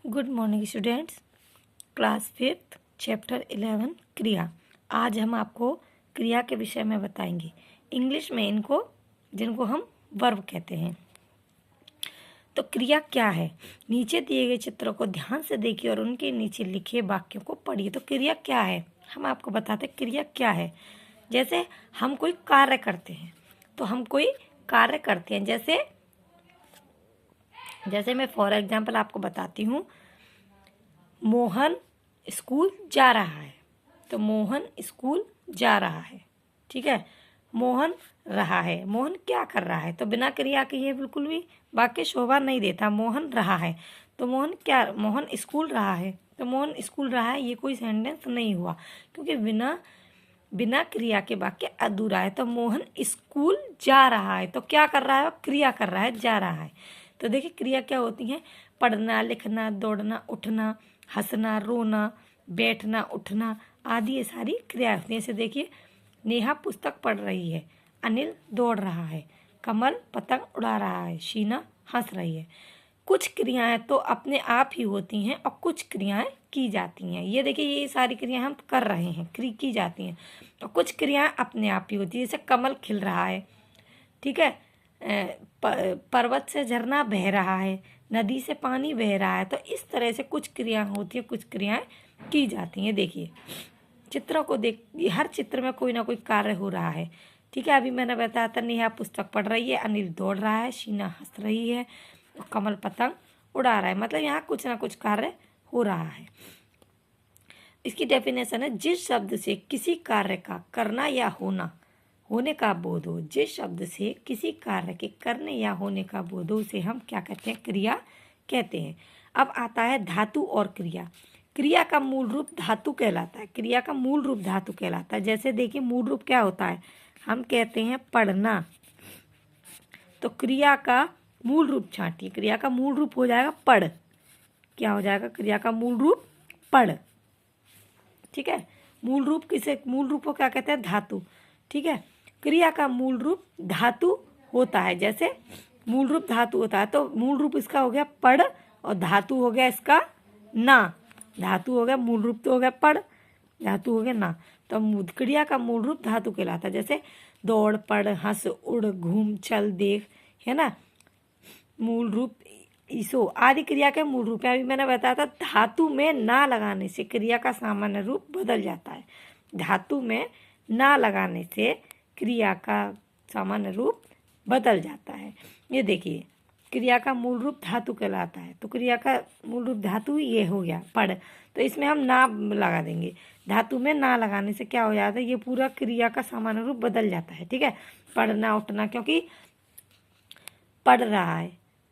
Good morning students. Class 5 chapter 11 क्रिया। आज हम आपको क्रिया के विषय में बताएंगे। इंग्लिश में इनको जिनको हम वर्ब कहते हैं। तो क्रिया क्या है, नीचे दिए गए चित्रों को ध्यान से देखिए और उनके नीचे लिखे वाक्यों को पढ़िए। तो क्रिया क्या है, हम आपको बताते हैं क्रिया क्या है। जैसे हम कोई कार्य करते हैं, तो हम कोई कार्य करते हैं, जैसे मैं फॉर एग्जाम्पल आपको बताती हूँ, मोहन स्कूल जा रहा है। तो मोहन स्कूल जा रहा है, ठीक है। मोहन रहा है, मोहन क्या कर रहा है, तो बिना क्रिया के ये बिल्कुल भी वाक्य शोभा नहीं देता। मोहन रहा है, तो मोहन स्कूल रहा है, तो मोहन स्कूल रहा है, ये कोई सेंटेंस नहीं हुआ, क्योंकि बिना क्रिया के वाक्य अधूरा है। तो मोहन स्कूल जा रहा है, तो क्या कर रहा है, क्रिया कर रहा है, जा रहा है। तो देखिए क्रिया क्या होती है, पढ़ना, लिखना, दौड़ना, उठना, हंसना, रोना, बैठना, उठना आदि ये सारी क्रिया होती हैं। जैसे देखिए, नेहा पुस्तक पढ़ रही है, अनिल दौड़ रहा है, कमल पतंग उड़ा रहा है, शीना हंस रही है। कुछ क्रियाएं तो अपने आप ही होती हैं और कुछ क्रियाएं की जाती हैं। ये देखिए, ये सारी क्रियाएं हम कर रहे हैं, की जाती हैं, और कुछ क्रियाएं अपने आप ही होती है। जैसे कमल खिल रहा है, ठीक है, पर्वत से झरना बह रहा है, नदी से पानी बह रहा है। तो इस तरह से कुछ क्रियाएं होती हैं, कुछ क्रियाएं की जाती हैं। देखिए चित्रों को देख, हर चित्र में कोई ना कोई कार्य हो रहा है, ठीक है। अभी मैंने बताया था, नेहा पुस्तक पढ़ रही है, अनिल दौड़ रहा है, शीना हंस रही है, और कमल पतंग उड़ा रहा है। मतलब यहाँ कुछ ना कुछ कार्य हो रहा है। इसकी डेफिनेशन है, जिस शब्द से किसी कार्य का करना या होने का बोध हो। जिस शब्द से किसी कार्य के करने या होने का बोध हो, उसे हम क्या कहते हैं, क्रिया कहते हैं। अब आता है धातु और क्रिया। क्रिया का मूल रूप धातु कहलाता है। क्रिया का मूल रूप धातु कहलाता है। जैसे देखिए, मूल रूप क्या होता है, हम कहते हैं पढ़ना, तो क्रिया का मूल रूप छांटिए, क्रिया का मूल रूप हो जाएगा पढ़। क्या हो जाएगा, क्रिया का मूल रूप पढ़, ठीक है। मूल रूप को क्या कहते हैं, धातु, ठीक है। क्रिया का मूल रूप धातु होता है। जैसे मूल रूप धातु होता है, तो मूल रूप इसका हो गया पढ़, और धातु हो गया इसका ना। धातु हो गया, मूल रूप तो हो गया पढ़, धातु हो गया ना। तो क्रिया का मूल रूप धातु कहलाता है। जैसे दौड़, पढ़, हंस, उड़, घूम, चल, देख, है ना। मूल रूप ईसो आदि क्रिया के मूल रूप है। अभी मैंने बताया था, धातु में ना लगाने से क्रिया का सामान्य रूप बदल जाता है। धातु में ना लगाने से क्रिया का सामान्य रूप बदल जाता है। ये देखिए, क्रिया का मूल रूप धातु कहलाता है, तो क्रिया का मूल रूप धातु ये हो गया पढ़, तो इसमें हम ना लगा देंगे। धातु में ना लगाने से क्या हो जाता है, ये पूरा क्रिया का सामान्य रूप बदल जाता है, ठीक है। पढ़ना, उठना, क्योंकि पढ़ रहा है,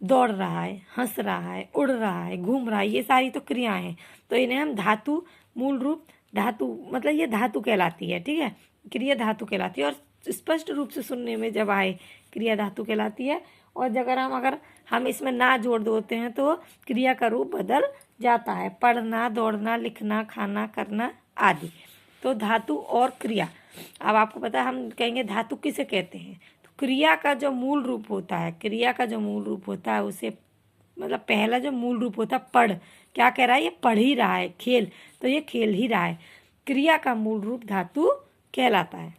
दौड़ रहा है, हंस रहा है, उड़ रहा है, घूम रहा है, ये सारी तो क्रियाएं हैं। तो इन्हें हम धातु, मूल रूप धातु, मतलब ये धातु कहलाती है, ठीक है। क्रिया धातु कहलाती है, और स्पष्ट रूप से सुनने में जब आए, क्रिया धातु कहलाती है। और अगर हम इसमें ना जोड़ देते हैं, तो क्रिया का रूप बदल जाता है। पढ़ना, दौड़ना, लिखना, खाना, करना आदि। तो धातु और क्रिया। अब आपको पता है, हम कहेंगे धातु किसे कहते हैं, क्रिया का जो मूल रूप होता है, क्रिया का जो मूल रूप होता है उसे, मतलब पहला जो मूल रूप होता है पढ़, क्या कह रहा है, ये पढ़ ही रहा है, खेल, तो ये खेल ही रहा है। क्रिया का मूल रूप धातु कहलाता है।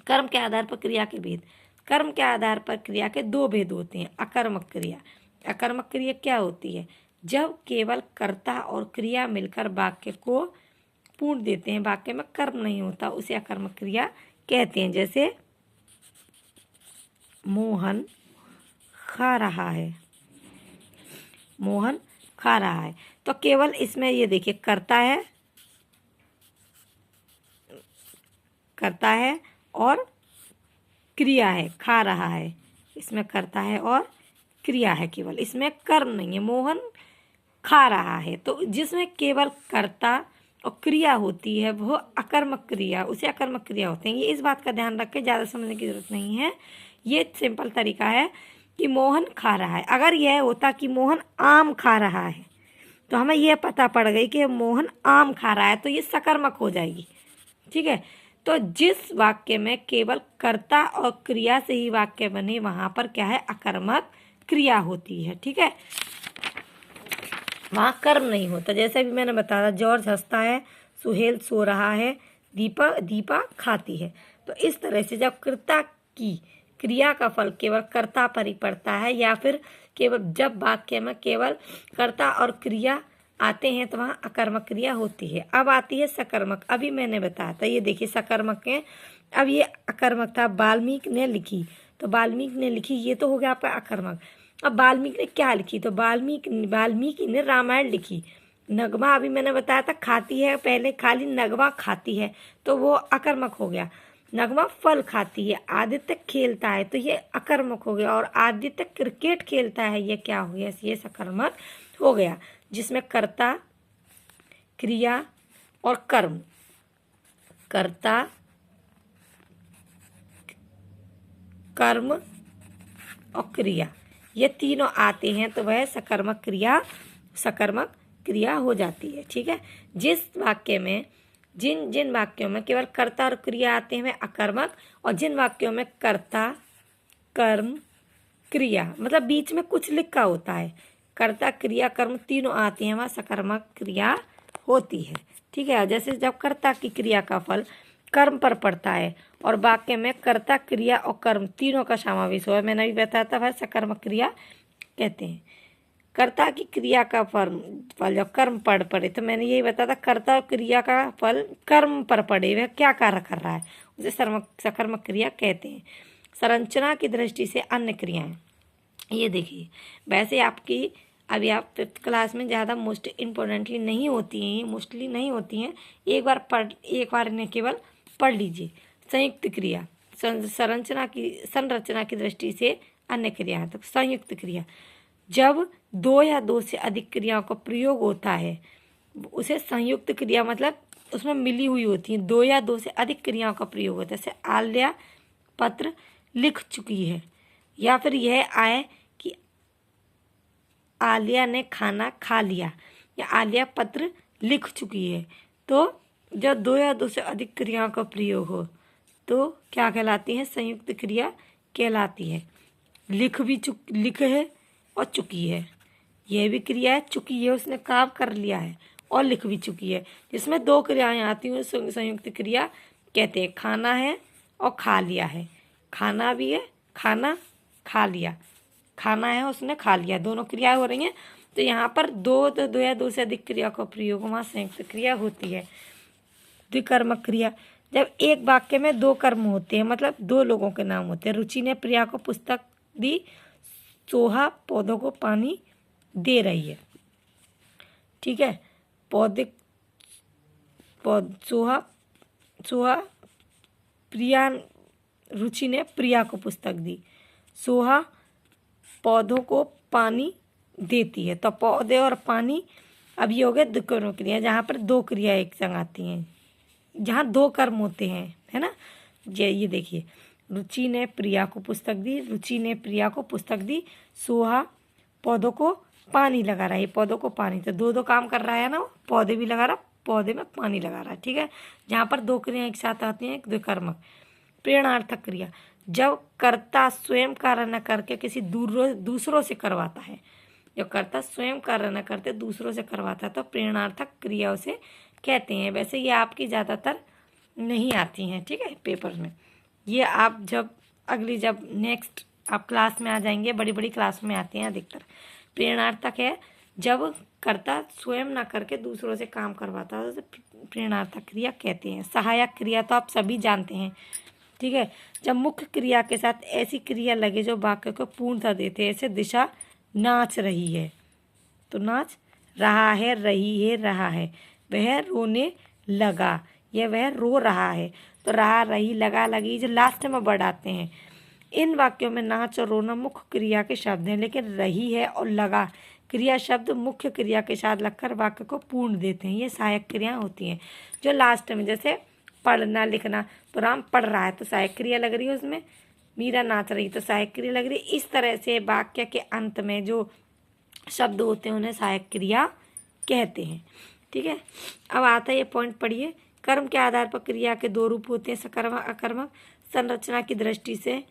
कर्म के आधार पर क्रिया के भेद। कर्म के आधार पर क्रिया के दो भेद होते हैं। अकर्मक क्रिया। अकर्मक क्रिया क्या होती है, जब केवल कर्ता और क्रिया मिलकर वाक्य को पूर्ण देते हैं, वाक्य में कर्म नहीं होता, उसे अकर्मक क्रिया कहते हैं। जैसे मोहन खा रहा है, मोहन खा रहा है, तो केवल इसमें ये देखिए करता है और क्रिया है, खा रहा है, इसमें करता है और क्रिया है, केवल इसमें कर्म नहीं है। मोहन खा रहा है, तो जिसमें केवल कर्ता और क्रिया होती है वो अकर्मक क्रिया, उसे अकर्मक क्रिया होते हैं। ये इस बात का ध्यान रख के, ज़्यादा समझने की जरूरत नहीं है। ये सिंपल तरीका है कि मोहन खा रहा है। अगर यह होता कि मोहन आम खा रहा है, तो हमें यह पता पड़ गई कि मोहन आम खा रहा है, तो ये सकर्मक हो जाएगी, ठीक है। तो जिस वाक्य में केवल कर्ता और क्रिया से ही वाक्य बने, वहाँ पर क्या है, अकर्मक क्रिया होती है, ठीक है। वहाँ कर्म नहीं होता। जैसे भी मैंने बताया, जॉर्ज हंसता है, सुहेल सो रहा है, दीपा खाती है। तो इस तरह से जब कर्ता की क्रिया का फल केवल कर्ता पर ही पड़ता है, या फिर केवल जब वाक्य में केवल कर्ता और क्रिया आते हैं तो वहाँ अकर्मक क्रिया होती है। अब आती है सकर्मक। अभी मैंने बताया था, ये देखिए सकर्मक है। अब ये अकर्मक था, वाल्मीकि ने लिखी, तो वाल्मीकि ने लिखी, ये तो हो गया आपका अकर्मक। अब वाल्मीकि ने क्या लिखी, तो वाल्मीकि ने रामायण लिखी। नगमा अभी मैंने बताया था खाती है, पहले खाली नगमा खाती है तो वो अकर्मक हो गया। नगमा फल खाती है, आदित्य खेलता है तो ये अकर्मक हो गया। और आदित्य क्रिकेट खेलता है, ये क्या हो गया, ये सकर्मक हो गया, जिसमें कर्ता, क्रिया और कर्म, कर्ता, कर्म और क्रिया, ये तीनों आते हैं तो वह सकर्मक क्रिया हो जाती है। ठीक है। जिस वाक्य में जिन वाक्यों में केवल कर्ता और क्रिया आते हैं वह अकर्मक, और जिन वाक्यों में कर्ता, कर्म, क्रिया मतलब बीच में कुछ लिखा होता है, कर्ता, क्रिया, कर्म तीनों आते हैं, वहाँ सकर्मक क्रिया होती है। ठीक है। जैसे जब कर्ता की क्रिया का फल कर्म पर पड़ता है और वाक्य में कर्ता, क्रिया और कर्म तीनों का समावेश हुआ, मैंने अभी बताया था, वह सकर्मक क्रिया कहते हैं। कर्ता की क्रिया का फल जब कर्म पर पड़े, तो मैंने यही बताया था, कर्ता और क्रिया का फल कर्म पर पड़े, वह क्या कार्य कर रहा है, उसे सकर्मक क्रिया कहते हैं। संरचना की दृष्टि से अन्य क्रियाएं, ये देखिए, वैसे आपकी अभी आप 5th क्लास में ज़्यादा मोस्ट इम्पोर्टेंटली नहीं होती हैं, मोस्टली नहीं होती हैं, एक बार इन्हें केवल पढ़ लीजिए। संयुक्त क्रिया, संरचना की दृष्टि से अन्य क्रिया है। तो संयुक्त क्रिया, जब 2 या 2 से अधिक क्रियाओं का प्रयोग होता है उसे संयुक्त क्रिया, मतलब उसमें मिली हुई होती है, 2 या 2 से अधिक क्रियाओं का प्रयोग होता है। जैसे आल्या पत्र लिख चुकी है, या फिर यह आए कि आलिया ने खाना खा लिया, या आलिया पत्र लिख चुकी है। तो जब 2 या 2 से अधिक क्रियाओं का प्रयोग हो तो क्या कहलाती है, संयुक्त क्रिया कहलाती है। लिख है और चुकी है, यह भी क्रिया है, चुकी है उसने काम कर लिया है, और लिख भी चुकी है। जिसमें 2 क्रियाएं आती हैं संयुक्त क्रिया कहते हैं। खाना है और खा लिया है, खाना भी है, खाना खा लिया, खाना है उसने खा लिया, दोनों क्रियाएं हो रही हैं। तो यहाँ पर 2 या 2 से अधिक क्रिया का प्रयोग वहाँ संयुक्त क्रिया होती है। द्विकर्मक क्रिया, जब एक वाक्य में 2 कर्म होते हैं, मतलब 2 लोगों के नाम होते हैं। रुचि ने प्रिया को पुस्तक दी, सोहा पौधों को पानी दे रही है। ठीक है। सोहा प्रिया, रुचि ने प्रिया को पुस्तक दी, सोहा पौधों को पानी देती है। तो पौधे और पानी अभी हो गए द्विकर्मक क्रिया, जहाँ पर 2 क्रिया एक संग आती हैं, जहाँ 2 कर्म होते हैं, है ना। ये देखिए, रुचि ने प्रिया को पुस्तक दी, रुचि ने प्रिया को पुस्तक दी, सोहा पौधों को पानी लगा रहा है, पौधों को पानी, तो 2 काम कर रहा है ना, पौधे भी लगा रहा, पौधे में पानी लगा रहा है। ठीक है। जहाँ पर 2 क्रिया एक साथ आती हैं, द्विकर्मक। प्रेरणार्थक क्रिया, जब कर्ता स्वयं कार्य न करके किसी दूसरों से करवाता है, जब कर्ता स्वयं कार्य न करते दूसरों से करवाता है तो प्रेरणार्थक क्रिया उसे कहते हैं। वैसे ये आपकी ज़्यादातर नहीं आती हैं, ठीक है, पेपर में। ये आप जब नेक्स्ट आप क्लास में आ जाएंगे, बड़ी बड़ी क्लास में आती हैं अधिकतर। प्रेरणार्थक है जब कर्ता स्वयं ना करके दूसरों से काम करवाता है, तो प्रेरणार्थक क्रिया कहते हैं। सहायक क्रिया तो आप सभी जानते हैं, ठीक है, जब मुख्य क्रिया के साथ ऐसी क्रिया लगे जो वाक्य को पूर्णता देते हैं। ऐसे दिशा नाच रही है, तो नाच रहा है, रही है, रहा है। वह रोने लगा, या वह रो रहा है, तो रहा, रही, लगा, लगी जो लास्ट में वर्ड आते हैं। इन वाक्यों में नाच और रोना मुख्य क्रिया के शब्द हैं, लेकिन रही है और लगा क्रिया शब्द मुख्य क्रिया के साथ लगकर वाक्य को पूर्ण देते हैं। ये सहायक क्रियाएं होती हैं जो लास्ट में, जैसे पढ़ना लिखना, तो राम पढ़ रहा है तो सहायक क्रिया लग रही है उसमें, मीरा नाच रही तो सहायक क्रिया लग रही है। इस तरह से वाक्य के अंत में जो शब्द होते हैं उन्हें सहायक क्रिया कहते हैं। ठीक है। अब आता है ये पॉइंट पढ़िए, कर्म के आधार पर क्रिया के 2 रूप होते हैं, सकर्मक, अकर्मक। संरचना की दृष्टि से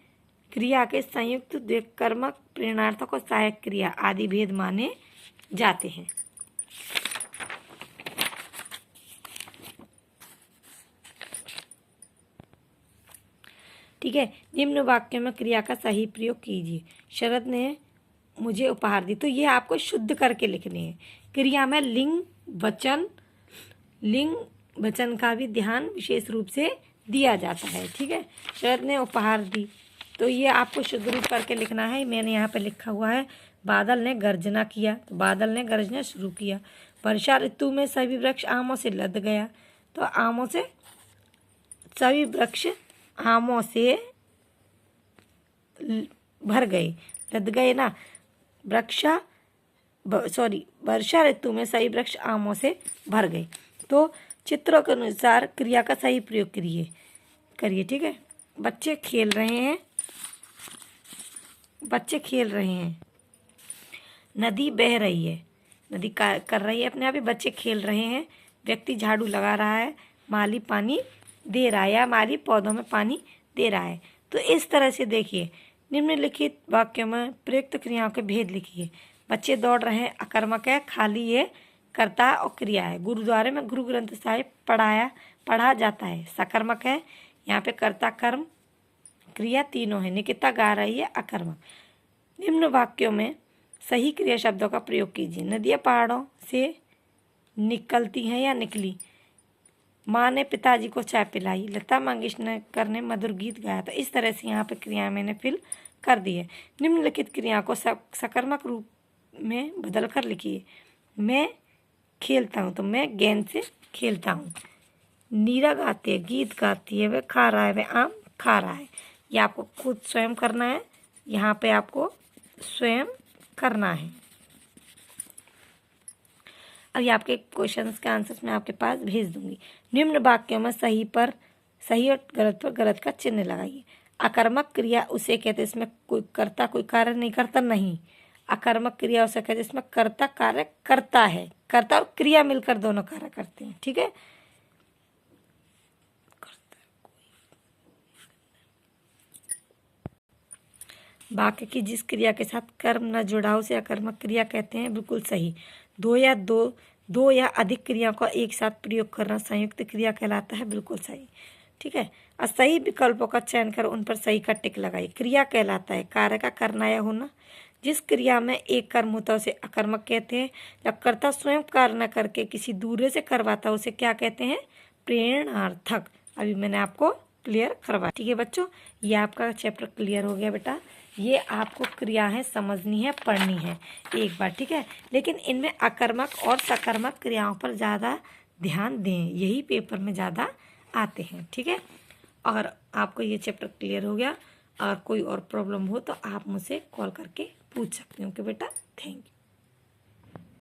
क्रिया के संयुक्त, द्विकर्मक, प्रेरणार्थक और सहायक क्रिया आदि भेद माने जाते हैं। ठीक है। निम्न वाक्य में क्रिया का सही प्रयोग कीजिए। शरद ने मुझे उपहार दी। तो ये आपको शुद्ध करके लिखने हैं। क्रिया में लिंग वचन का भी ध्यान विशेष रूप से दिया जाता है, ठीक है। शरद ने उपहार दी, तो ये आपको शुद्ध रूप करके लिखना है। मैंने यहाँ पे लिखा हुआ है बादल ने गर्जना किया, तो बादल ने गरजना शुरू किया। वर्षा ऋतु में सभी वृक्ष आमों से लद गया, तो आमों से सभी वृक्ष आमों से भर गए, लद गए ना। वर्षा ऋतु में सभी वृक्ष आमों से भर गए। तो चित्रों के अनुसार क्रिया का सही प्रयोग करिए, ठीक है। बच्चे खेल रहे हैं, नदी बह रही है, नदी कर रही है अपने आप ही, बच्चे खेल रहे हैं, व्यक्ति झाड़ू लगा रहा है, माली पानी दे रहा है या माली पौधों में पानी दे रहा है। तो इस तरह से देखिए, निम्नलिखित वाक्यों में प्रयुक्त क्रियाओं के भेद लिखिए। बच्चे दौड़ रहे हैं अकर्मक है, खाली ये कर्ता और क्रिया है। गुरुद्वारे में गुरु ग्रंथ साहिब पढ़ा जाता है, सकर्मक है। यहाँ पे कर्ता कर्म क्रिया तीनों है। निकिता गा रही है, अकर्मक। निम्न वाक्यों में सही क्रिया शब्दों का प्रयोग कीजिए। नदियाँ पहाड़ों से निकलती हैं या निकली। माँ ने पिताजी को चाय पिलाई। लता मंगेशकर ने मधुर गीत गाया। तो इस तरह से यहाँ पे क्रिया मैंने फिल कर दी है। निम्नलिखित क्रिया को सकर्मक रूप में बदल कर लिखिए। मैं खेलता हूँ, तो मैं गेंद से खेलता हूँ। नीरा गाती है, गीत गाती है, वह खा रहा है, वह आम खा रहा है। ये आपको खुद स्वयं करना है, यहाँ पे आपको स्वयं करना है। अब ये आपके क्वेश्चंस के आंसर्स मैं आपके पास भेज दूंगी। निम्न वाक्यों में सही और गलत पर गलत का चिन्ह लगाइए। अकर्मक क्रिया उसे कहते हैं इसमें कोई कर्ता कोई कार्य नहीं करता, नहीं। अकर्मक क्रिया उसे कहते हैं इसमें कर्ता कार्य करता है, कर्ता और क्रिया मिलकर दोनों कार्य करते हैं, ठीक है। वाक्य की जिस क्रिया के साथ कर्म न जुड़ा हो उसे अकर्मक क्रिया कहते हैं, बिल्कुल सही। दो या अधिक क्रियाओं का एक साथ प्रयोग करना संयुक्त क्रिया कहलाता है, बिल्कुल सही, ठीक है। असही विकल्पों का चयन कर उन पर सही का टिक लगाइए। क्रिया कहलाता है कार्य का करना या होना। जिस क्रिया में एक कर्म होता है उसे अकर्मक कहते हैं। जब कर्ता स्वयं कार्य न करके किसी दूसरे से करवाता है उसे क्या कहते हैं? प्रेरणार्थक। अभी मैंने आपको क्लियर करवाया, ठीक है बच्चों। ये आपका चैप्टर क्लियर हो गया बेटा। ये आपको क्रिया है समझनी है, पढ़नी है एक बार, ठीक है। लेकिन इनमें अकर्मक और सकर्मक क्रियाओं पर ज़्यादा ध्यान दें, यही पेपर में ज़्यादा आते हैं, ठीक है। और आपको ये चैप्टर क्लियर हो गया। और कोई और प्रॉब्लम हो तो आप मुझसे कॉल करके पूछ सकते हो कि बेटा। Thank you.